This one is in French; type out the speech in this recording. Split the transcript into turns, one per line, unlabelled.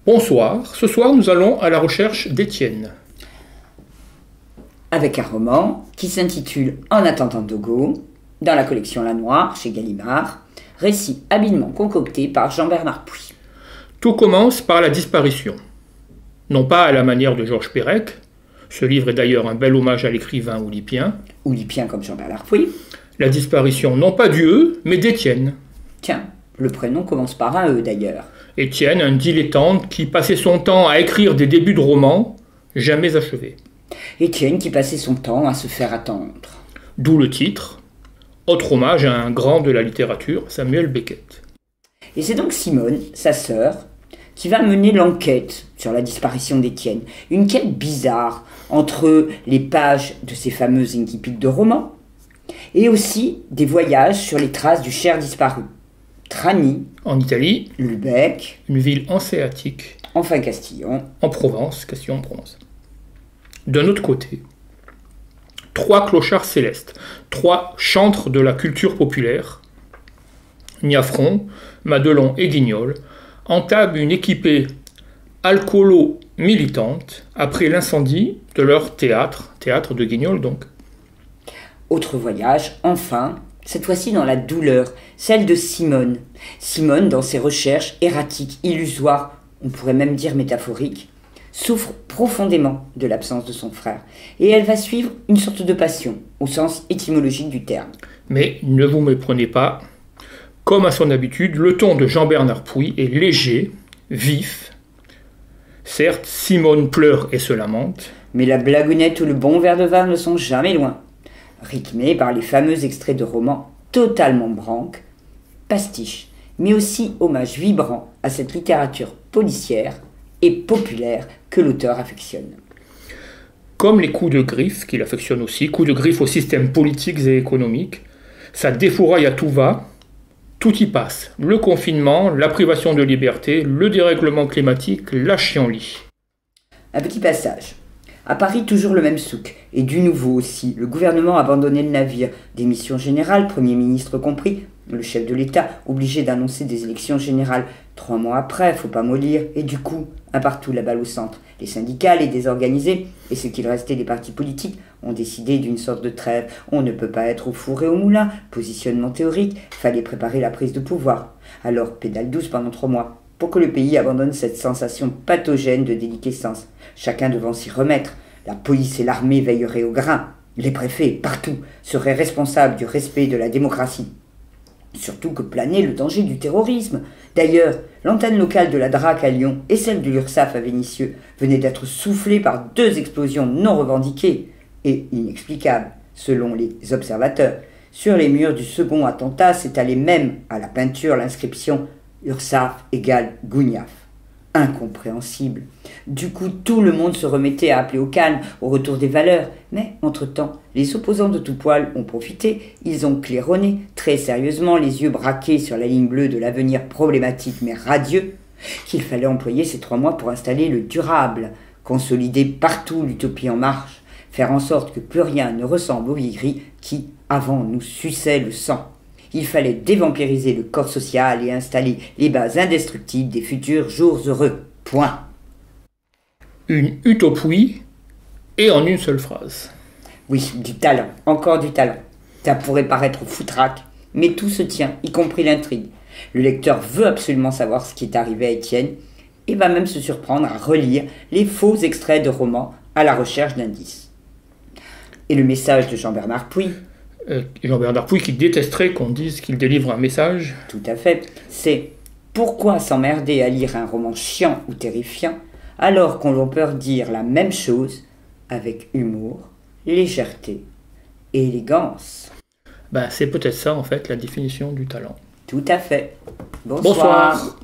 Bonsoir, ce soir nous allons à la recherche d'Étienne.
Avec un roman qui s'intitule En attendant Dogo, dans la collection La Noire, chez Gallimard, récit habilement concocté par Jean-Bernard Puy.
Tout commence par la disparition. Non pas à la manière de Georges Perec, ce livre est d'ailleurs un bel hommage à l'écrivain oulipien.
Oulipien comme Jean-Bernard Puy.
La disparition non pas du E, mais d'Étienne.
Tiens, le prénom commence par un E d'ailleurs.
Étienne, un dilettante qui passait son temps à écrire des débuts de romans jamais achevés.
Étienne qui passait son temps à se faire attendre.
D'où le titre, autre hommage à un grand de la littérature, Samuel Beckett.
Et c'est donc Simone, sa sœur, qui va mener l'enquête sur la disparition d'Étienne. Une quête bizarre entre les pages de ces fameuses incipits de romans et aussi des voyages sur les traces du cher disparu. Trani,
en Italie,
Lubeck,
une ville hanséatique,
enfin Castillon,
en Provence, Castillon-en-Provence. D'un autre côté, trois clochards célestes, trois chantres de la culture populaire, Niafron, Madelon et Guignol, entament une équipée alcoolo-militante après l'incendie de leur théâtre de Guignol donc.
Autre voyage, enfin, cette fois-ci dans la douleur, celle de Simone. Simone, dans ses recherches erratiques, illusoires, on pourrait même dire métaphoriques, souffre profondément de l'absence de son frère. Et elle va suivre une sorte de passion, au sens étymologique du terme.
Mais ne vous méprenez pas, comme à son habitude, le ton de Jean-Bernard Puy est léger, vif. Certes, Simone pleure et se lamente.
Mais la blagounette ou le bon verre de vin ne sont jamais loin. Rythmé par les fameux extraits de romans totalement branques, pastiches, mais aussi hommage vibrant à cette littérature policière et populaire que l'auteur affectionne.
Comme les coups de griffe, qu'il affectionne aussi, coups de griffe aux systèmes politiques et économiques, ça défouraille à tout va, tout y passe. Le confinement, la privation de liberté, le dérèglement climatique, la chienlit.
Un petit passage. À Paris, toujours le même souk. Et du nouveau aussi, le gouvernement a abandonné le navire. Démission générale, Premier ministre compris, le chef de l'État obligé d'annoncer des élections générales 3 mois après, faut pas mollir. Et du coup, un partout la balle au centre. Les syndicats, les désorganisés, et ce qu'il restait des partis politiques, ont décidé d'une sorte de trêve. On ne peut pas être au four et au moulin. Positionnement théorique, fallait préparer la prise de pouvoir. Alors, pédale douce pendant 3 mois. Pour que le pays abandonne cette sensation pathogène de déliquescence, chacun devant s'y remettre. La police et l'armée veilleraient au grain. Les préfets, partout, seraient responsables du respect de la démocratie. Surtout que planait le danger du terrorisme. D'ailleurs, l'antenne locale de la DRAC à Lyon et celle de l'URSSAF à Vénissieux venaient d'être soufflées par 2 explosions non revendiquées et inexplicables, selon les observateurs. Sur les murs du second attentat s'étalait même à la peinture l'inscription URSSAF égale Gougnaf. Incompréhensible. Du coup, tout le monde se remettait à appeler au calme, au retour des valeurs. Mais, entre-temps, les opposants de tout poil ont profité. Ils ont claironné, très sérieusement, les yeux braqués sur la ligne bleue de l'avenir problématique mais radieux, qu'il fallait employer ces 3 mois pour installer le durable, consolider partout l'utopie en marche, faire en sorte que plus rien ne ressemble aux vieilleries qui, avant, nous suçaient le sang. Il fallait dévampiriser le corps social et installer les bases indestructibles des futurs jours heureux. Point.
Une utopie, et en une seule phrase.
Oui, du talent, encore du talent. Ça pourrait paraître foutraque, mais tout se tient, y compris l'intrigue. Le lecteur veut absolument savoir ce qui est arrivé à Étienne, et va même se surprendre à relire les faux extraits de romans à la recherche d'indices. Et le message de Jean-Bernard Puy,
Jean-Bernard Puy qui détesterait qu'on dise qu'il délivre un message.
Tout à fait. C'est pourquoi s'emmerder à lire un roman chiant ou terrifiant alors qu'on peut dire la même chose avec humour, légèreté et élégance.
C'est peut-être ça en fait la définition du talent.
Tout à fait.
Bonsoir.